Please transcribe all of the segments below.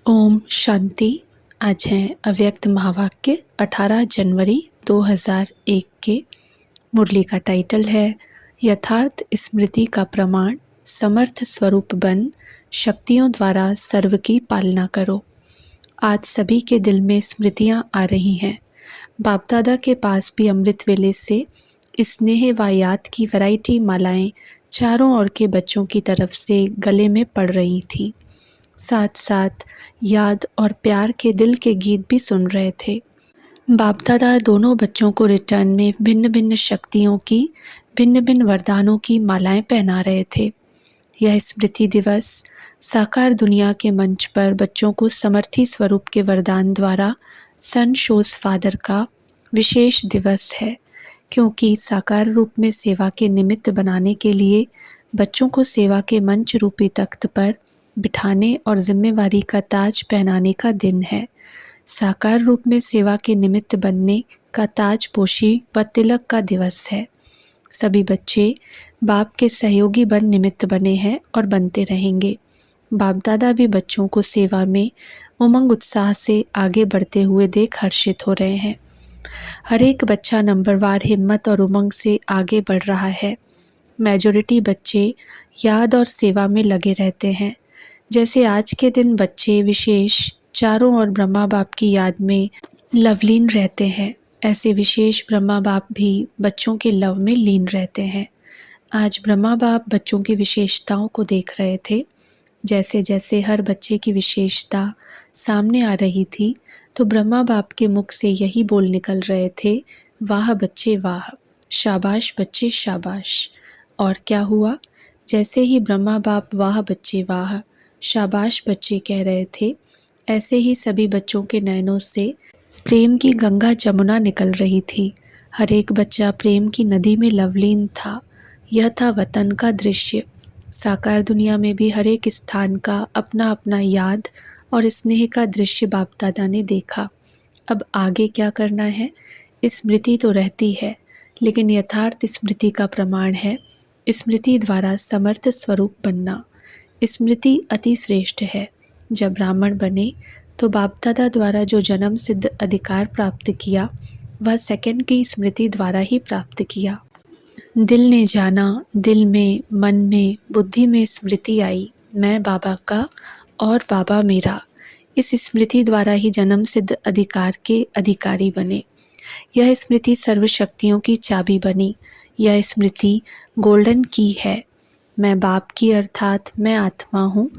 ओम शांति। आज है अव्यक्त महावाक्य 18 जनवरी 2001 के। मुरली का टाइटल है यथार्थ स्मृति का प्रमाण, समर्थ स्वरूप बन शक्तियों द्वारा सर्व की पालना करो। आज सभी के दिल में स्मृतियां आ रही हैं। बाप दादा के पास भी अमृत वेले से स्नेह व याद की वैरायटी मालाएं चारों ओर के बच्चों की तरफ से गले में पड़ रही थी। साथ साथ याद और प्यार के दिल के गीत भी सुन रहे थे। बाप दादा दोनों बच्चों को रिटर्न में भिन्न भिन्न शक्तियों की, भिन्न भिन्न वरदानों की मालाएं पहना रहे थे। यह स्मृति दिवस साकार दुनिया के मंच पर बच्चों को समर्थी स्वरूप के वरदान द्वारा सन शोज फादर का विशेष दिवस है, क्योंकि साकार रूप में सेवा के निमित्त बनाने के लिए बच्चों को सेवा के मंच रूपी तख्त पर बिठाने और जिम्मेवारी का ताज पहनाने का दिन है। साकार रूप में सेवा के निमित्त बनने का ताज पोशी व तिलक का दिवस है। सभी बच्चे बाप के सहयोगी बन निमित्त बने हैं और बनते रहेंगे। बाप दादा भी बच्चों को सेवा में उमंग उत्साह से आगे बढ़ते हुए देख हर्षित हो रहे हैं। हर एक बच्चा नंबरवार हिम्मत और उमंग से आगे बढ़ रहा है। मेजॉरिटी बच्चे याद और सेवा में लगे रहते हैं। जैसे आज के दिन बच्चे विशेष चारों ओर ब्रह्मा बाप की याद में लवलीन रहते हैं, ऐसे विशेष ब्रह्मा बाप भी बच्चों के लव में लीन रहते हैं। आज ब्रह्मा बाप बच्चों की विशेषताओं को देख रहे थे। जैसे जैसे हर बच्चे की विशेषता सामने आ रही थी, तो ब्रह्मा बाप के मुख से यही बोल निकल रहे थे, वाह बच्चे वाह, शाबाश बच्चे शाबाश। और क्या हुआ? जैसे ही ब्रह्मा बाप वाह बच्चे वाह, शाबाश बच्चे कह रहे थे, ऐसे ही सभी बच्चों के नयनों से प्रेम की गंगा जमुना निकल रही थी। हर एक बच्चा प्रेम की नदी में लवलीन था। यह था वतन का दृश्य। साकार दुनिया में भी हर एक स्थान का अपना अपना याद और स्नेह का दृश्य बाप दादा ने देखा। अब आगे क्या करना है? स्मृति तो रहती है, लेकिन यथार्थ स्मृति का प्रमाण है स्मृति द्वारा समर्थ स्वरूप बनना। स्मृति अति श्रेष्ठ है। जब ब्राह्मण बने तो बाप दादा द्वारा जो जन्म सिद्ध अधिकार प्राप्त किया, वह सेकंड की स्मृति द्वारा ही प्राप्त किया। दिल ने जाना, दिल में, मन में, बुद्धि में स्मृति आई, मैं बाबा का और बाबा मेरा। इस स्मृति द्वारा ही जन्म सिद्ध अधिकार के अधिकारी बने। यह स्मृति सर्व शक्तियों की चाबी बनी। यह स्मृति गोल्डन की है। मैं बाप की अर्थात मैं आत्मा हूँ।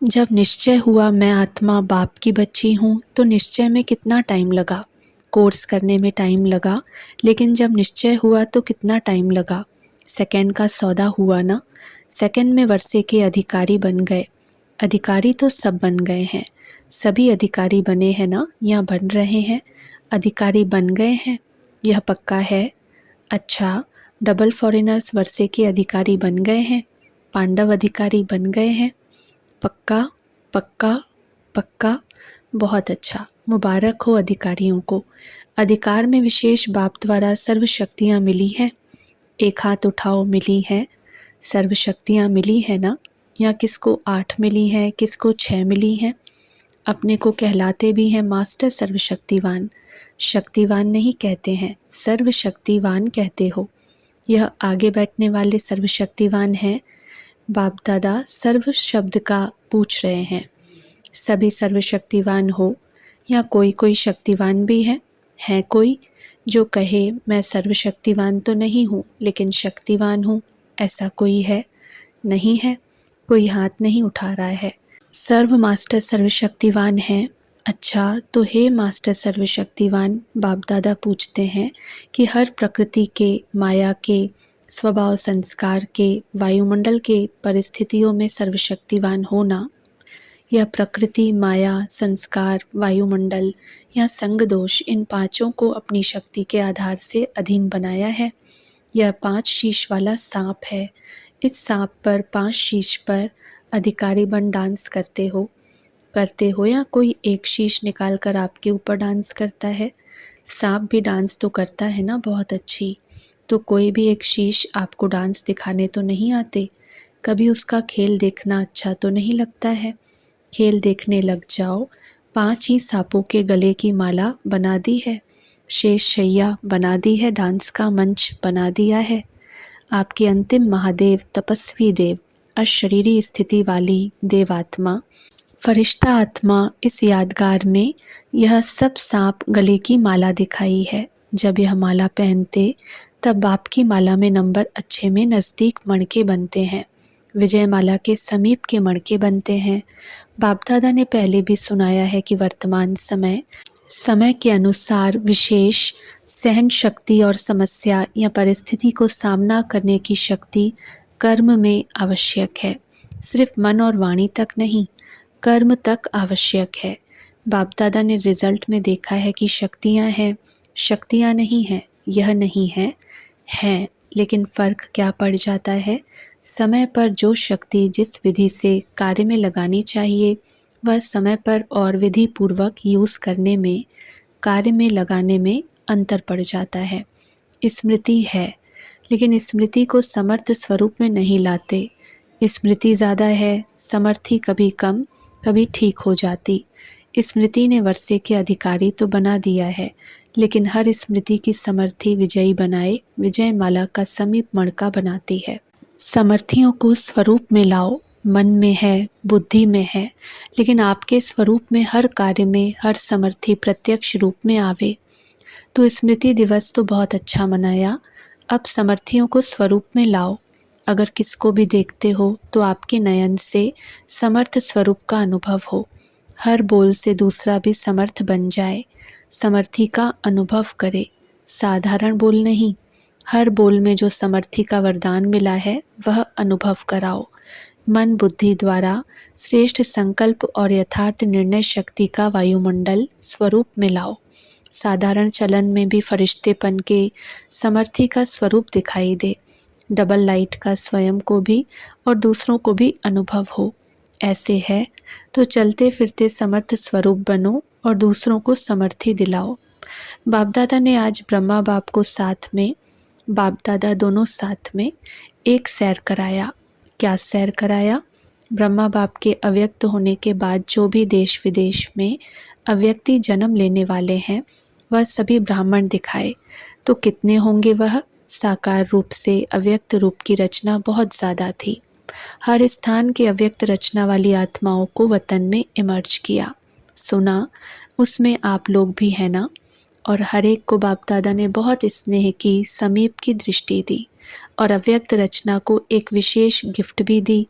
जब निश्चय हुआ मैं आत्मा बाप की बच्ची हूँ, तो निश्चय में कितना टाइम लगा? कोर्स करने में टाइम लगा, लेकिन जब निश्चय हुआ तो कितना टाइम लगा? सेकंड का सौदा हुआ ना। सेकंड में वर्षे के अधिकारी बन गए। अधिकारी तो सब बन गए हैं। सभी अधिकारी बने हैं ना, या बन रहे हैं? अधिकारी बन गए हैं, यह पक्का है। अच्छा, डबल फॉरेनर्स वर्षे के अधिकारी बन गए हैं। पांडव अधिकारी बन गए हैं। पक्का पक्का पक्का। बहुत अच्छा, मुबारक हो अधिकारियों को। अधिकार में विशेष बाप द्वारा सर्व शक्तियाँ मिली हैं। एक हाथ उठाओ, मिली है। सर्व शक्तियाँ मिली है ना? या किसको 8 मिली हैं, किसको 6 मिली हैं। अपने को कहलाते भी हैं मास्टर सर्वशक्तिवान। शक्तिवान नहीं कहते हैं, सर्वशक्तिवान कहते हो। यह आगे बैठने वाले सर्वशक्तिवान हैं। बाप दादा सर्व शब्द का पूछ रहे हैं। सभी सर्वशक्तिवान हो या कोई कोई शक्तिवान भी है कोई जो कहे मैं सर्वशक्तिवान तो नहीं हूँ, लेकिन शक्तिवान हूँ? ऐसा कोई है? नहीं है। कोई हाथ नहीं उठा रहा है। सर्व मास्टर सर्वशक्तिवान हैं। अच्छा, तो हे मास्टर सर्वशक्तिवान, बाप दादा पूछते हैं कि हर प्रकृति के, माया के, स्वभाव संस्कार के, वायुमंडल के परिस्थितियों में सर्वशक्तिवान होना। यह प्रकृति, माया, संस्कार, वायुमंडल या संग दोष, इन पांचों को अपनी शक्ति के आधार से अधीन बनाया है। यह 5 शीश वाला सांप है। इस सांप पर 5 शीश पर अधिकारी बन डांस करते हो या कोई एक शीश निकाल कर आपके ऊपर डांस करता है? सांप भी डांस तो करता है ना, बहुत अच्छी। तो कोई भी एक शीश आपको डांस दिखाने तो नहीं आते? कभी उसका खेल देखना अच्छा तो नहीं लगता है? खेल देखने लग जाओ, 5 ही सांपों के गले की माला बना दी है, शेष शैया बना दी है, डांस का मंच बना दिया है। आपके अंतिम महादेव तपस्वी देव, अशरीरी स्थिति वाली देवात्मा, फरिश्ता आत्मा इस यादगार में यह सब सांप गले की माला दिखाई है। जब यह माला पहनते तब बाप की माला में नंबर अच्छे में नज़दीक मणके बनते हैं, विजय माला के समीप के मणके बनते हैं। बाप दादा ने पहले भी सुनाया है कि वर्तमान समय के अनुसार विशेष सहन शक्ति और समस्या या परिस्थिति को सामना करने की शक्ति कर्म में आवश्यक है। सिर्फ मन और वाणी तक नहीं, कर्म तक आवश्यक है। बाप दादा ने रिजल्ट में देखा है कि शक्तियाँ हैं, शक्तियाँ नहीं हैं, यह नहीं है, हैं। लेकिन फ़र्क क्या पड़ जाता है, समय पर जो शक्ति जिस विधि से कार्य में लगानी चाहिए वह समय पर और विधि पूर्वक यूज़ करने में, कार्य में लगाने में अंतर पड़ जाता है। स्मृति है, लेकिन स्मृति को समर्थ स्वरूप में नहीं लाते। स्मृति ज़्यादा है, समर्थी कभी कम, कभी ठीक हो जाती। स्मृति ने वर्षे के अधिकारी तो बना दिया है, लेकिन हर स्मृति की समर्थी विजयी बनाए विजय माला का समीप मणका बनाती है। समर्थियों को स्वरूप में लाओ, मन में है, बुद्धि में है, लेकिन आपके स्वरूप में हर कार्य में हर समर्थी प्रत्यक्ष रूप में आवे। तो स्मृति दिवस तो बहुत अच्छा मनाया, अब समर्थियों को स्वरूप में लाओ। अगर किसको भी देखते हो तो आपके नयन से समर्थ स्वरूप का अनुभव हो, हर बोल से दूसरा भी समर्थ बन जाए, समर्थी का अनुभव करे, साधारण बोल नहीं, हर बोल में जो समर्थी का वरदान मिला है वह अनुभव कराओ। मन बुद्धि द्वारा श्रेष्ठ संकल्प और यथार्थ निर्णय शक्ति का वायुमंडल स्वरूप में लाओ। साधारण चलन में भी फरिश्तेपन के समर्थी का स्वरूप दिखाई दे, डबल लाइट का स्वयं को भी और दूसरों को भी अनुभव हो। ऐसे है तो चलते फिरते समर्थ स्वरूप बनो और दूसरों को समर्थी दिलाओ। बाप दादा ने आज ब्रह्मा बाप को साथ में, बाप दादा दोनों साथ में एक सैर कराया। क्या सैर कराया? ब्रह्मा बाप के अव्यक्त होने के बाद जो भी देश विदेश में अव्यक्ति जन्म लेने वाले हैं वह सभी ब्राह्मण दिखाए। तो कितने होंगे वह? साकार रूप से अव्यक्त रूप की रचना बहुत ज़्यादा थी। हर स्थान के अव्यक्त रचना वाली आत्माओं को वतन में इमर्ज किया। सुना, उसमें आप लोग भी हैं ना? और हर एक को बाप दादा ने बहुत स्नेह की, समीप की दृष्टि दी और अव्यक्त रचना को एक विशेष गिफ्ट भी दी।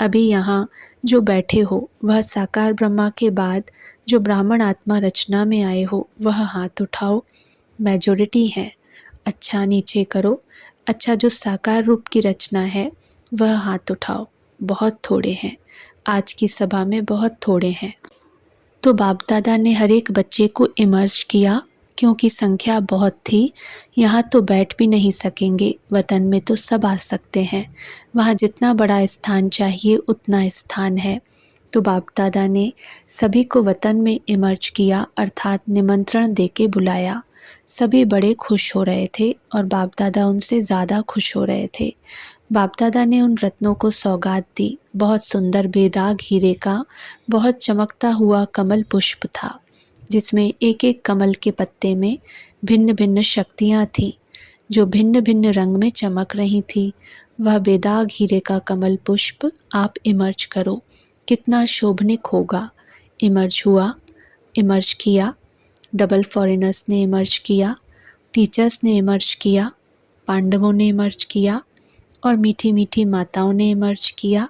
अभी यहाँ जो बैठे हो वह साकार ब्रह्मा के बाद जो ब्राह्मण आत्मा रचना में आए हो वह हाथ उठाओ। मेजॉरिटी है, अच्छा नीचे करो। अच्छा, जो साकार रूप की रचना है वह हाथ उठाओ। बहुत थोड़े हैं, आज की सभा में बहुत थोड़े हैं। तो बाप दादा ने हर एक बच्चे को इमर्ज किया, क्योंकि संख्या बहुत थी, यहाँ तो बैठ भी नहीं सकेंगे। वतन में तो सब आ सकते हैं, वहाँ जितना बड़ा स्थान चाहिए उतना स्थान है। तो बाप दादा ने सभी को वतन में इमर्ज किया, अर्थात निमंत्रण देके बुलाया। सभी बड़े खुश हो रहे थे और बाप दादा उनसे ज़्यादा खुश हो रहे थे। बाप दादा ने उन रत्नों को सौगात दी। बहुत सुंदर बेदाग हीरे का बहुत चमकता हुआ कमल पुष्प था, जिसमें एक एक कमल के पत्ते में भिन्न भिन्न शक्तियाँ थीं, जो भिन्न भिन्न रंग में चमक रही थी। वह बेदाग हीरे का कमल पुष्प आप इमर्ज करो, कितना शोभनिक होगा। इमर्ज हुआ, इमर्ज किया, डबल फॉरेनर्स ने इमर्ज किया, टीचर्स ने इमर्ज किया, पांडवों ने इमर्ज किया और मीठी मीठी माताओं ने इमर्ज किया।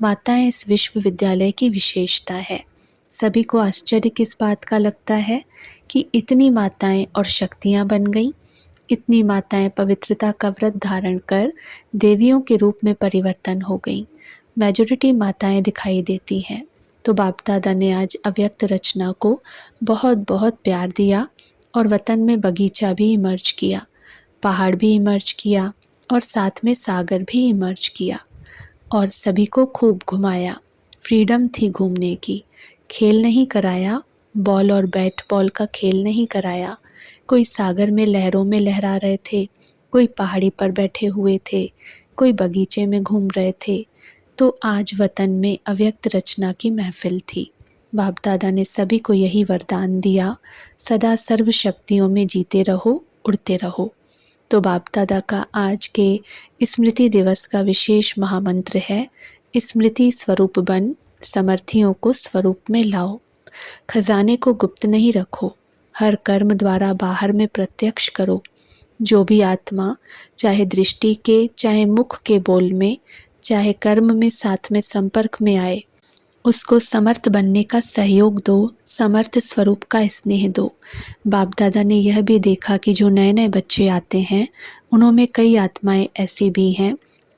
माताएं इस विश्वविद्यालय की विशेषता है। सभी को आश्चर्य किस बात का लगता है कि इतनी माताएं और शक्तियां बन गईं। इतनी माताएं पवित्रता का व्रत धारण कर देवियों के रूप में परिवर्तन हो गईं। मेजॉरिटी माताएं दिखाई देती हैं। तो बाप दादा ने आज अव्यक्त रचना को बहुत बहुत प्यार दिया और वतन में बगीचा भी इमर्ज किया, पहाड़ भी इमर्ज किया और साथ में सागर भी इमर्ज किया और सभी को खूब घुमाया। फ्रीडम थी घूमने की, खेल नहीं कराया, बॉल और बैट बॉल का खेल नहीं कराया। कोई सागर में लहरों में लहरा रहे थे, कोई पहाड़ी पर बैठे हुए थे, कोई बगीचे में घूम रहे थे। तो आज वतन में अव्यक्त रचना की महफिल थी। बाप दादा ने सभी को यही वरदान दिया, सदा सर्व शक्तियों में जीते रहो, उड़ते रहो। तो बाप दादा का आज के स्मृति दिवस का विशेष महामंत्र है, स्मृति स्वरूप बन, समर्थियों को स्वरूप में लाओ। खजाने को गुप्त नहीं रखो, हर कर्म द्वारा बाहर में प्रत्यक्ष करो। जो भी आत्मा चाहे दृष्टि के, चाहे मुख के बोल में, चाहे कर्म में साथ में संपर्क में आए, उसको समर्थ बनने का सहयोग दो, समर्थ स्वरूप का स्नेह दो। बाप दादा ने यह भी देखा कि जो नए नए बच्चे आते हैं, उनमें कई आत्माएं ऐसी भी हैं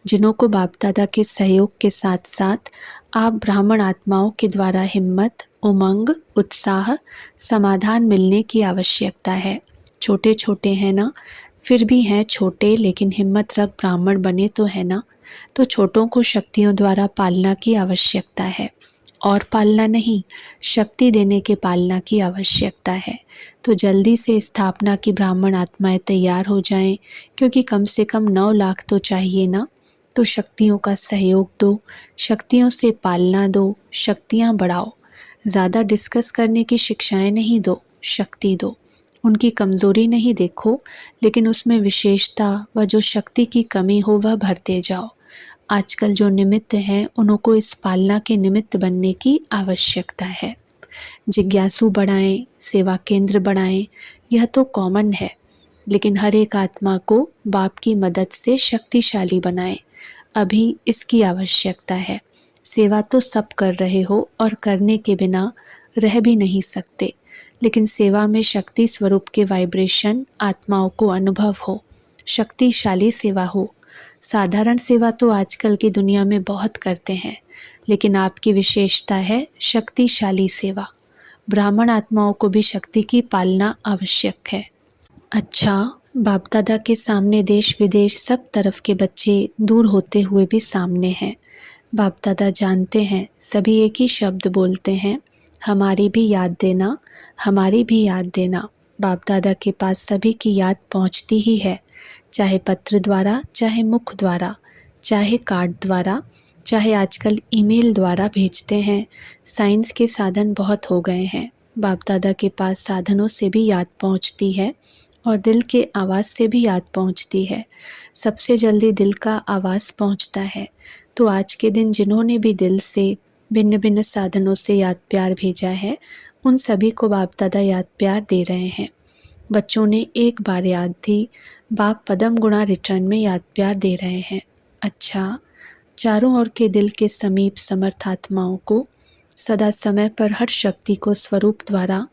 जिन्हों को बाप दादा के सहयोग के साथ साथ आप ब्राह्मण आत्माओं के द्वारा हिम्मत, उमंग, उत्साह, समाधान मिलने की आवश्यकता है। छोटे छोटे हैं ना, फिर भी हैं छोटे, लेकिन हिम्मत रख ब्राह्मण बने तो है ना। तो छोटों को शक्तियों द्वारा पालना की आवश्यकता है, और पालना नहीं, शक्ति देने के पालना की आवश्यकता है। तो जल्दी से स्थापना की ब्राह्मण आत्माएं तैयार हो जाएं, क्योंकि कम से कम 9 लाख तो चाहिए ना। तो शक्तियों का सहयोग दो, शक्तियों से पालना दो, शक्तियां बढ़ाओ। ज़्यादा डिस्कस करने की शिक्षाएं नहीं दो, शक्ति दो। उनकी कमज़ोरी नहीं देखो, लेकिन उसमें विशेषता व जो शक्ति की कमी हो वह भरते जाओ। आजकल जो निमित्त हैं, उनको इस पालना के निमित्त बनने की आवश्यकता है। जिज्ञासु बढ़ाएं, सेवा केंद्र बढ़ाएं, यह तो कॉमन है, लेकिन हर एक आत्मा को बाप की मदद से शक्तिशाली बनाएं। अभी इसकी आवश्यकता है। सेवा तो सब कर रहे हो और करने के बिना रह भी नहीं सकते, लेकिन सेवा में शक्ति स्वरूप के वाइब्रेशन आत्माओं को अनुभव हो, शक्तिशाली सेवा हो। साधारण सेवा तो आजकल की दुनिया में बहुत करते हैं, लेकिन आपकी विशेषता है शक्तिशाली सेवा। ब्राह्मण आत्माओं को भी शक्ति की पालना आवश्यक है। अच्छा, बाप दादा के सामने देश विदेश सब तरफ के बच्चे दूर होते हुए भी सामने हैं। बाप दादा जानते हैं, सभी एक ही शब्द बोलते हैं, हमारी भी याद देना, हमारी भी याद देना। बाप दादा के पास सभी की याद पहुंचती ही है, चाहे पत्र द्वारा, चाहे मुख द्वारा, चाहे कार्ड द्वारा, चाहे आजकल ईमेल द्वारा भेजते हैं। साइंस के साधन बहुत हो गए हैं। बाप दादा के पास साधनों से भी याद पहुंचती है और दिल के आवाज़ से भी याद पहुंचती है। सबसे जल्दी दिल का आवाज़ पहुंचता है। तो आज के दिन जिन्होंने भी दिल से भिन्न भिन्न साधनों से याद प्यार भेजा है, उन सभी को बाप दादा याद प्यार दे रहे हैं। बच्चों ने एक बार याद दी, बाप पदम गुणा रिटर्न में याद प्यार दे रहे हैं। अच्छा, चारों ओर के दिल के समीप समर्थ आत्माओं को सदा समय पर हर शक्ति को स्वरूप द्वारा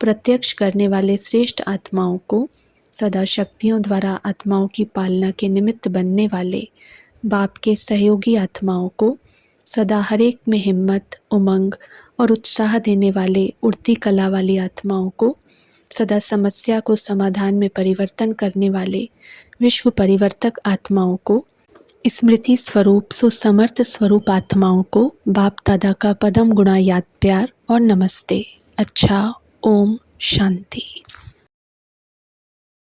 प्रत्यक्ष करने वाले श्रेष्ठ आत्माओं को, सदा शक्तियों द्वारा आत्माओं की पालना के निमित्त बनने वाले बाप के सहयोगी आत्माओं को, सदा हर एक में हिम्मत, उमंग और उत्साह देने वाले उड़ती कला वाली आत्माओं को, सदा समस्या को समाधान में परिवर्तन करने वाले विश्व परिवर्तक आत्माओं को, स्मृति स्वरूप सुसमर्थ स्वरूप आत्माओं को बाप दादा का पदम गुणा याद प्यार और नमस्ते। अच्छा, ओम शांति।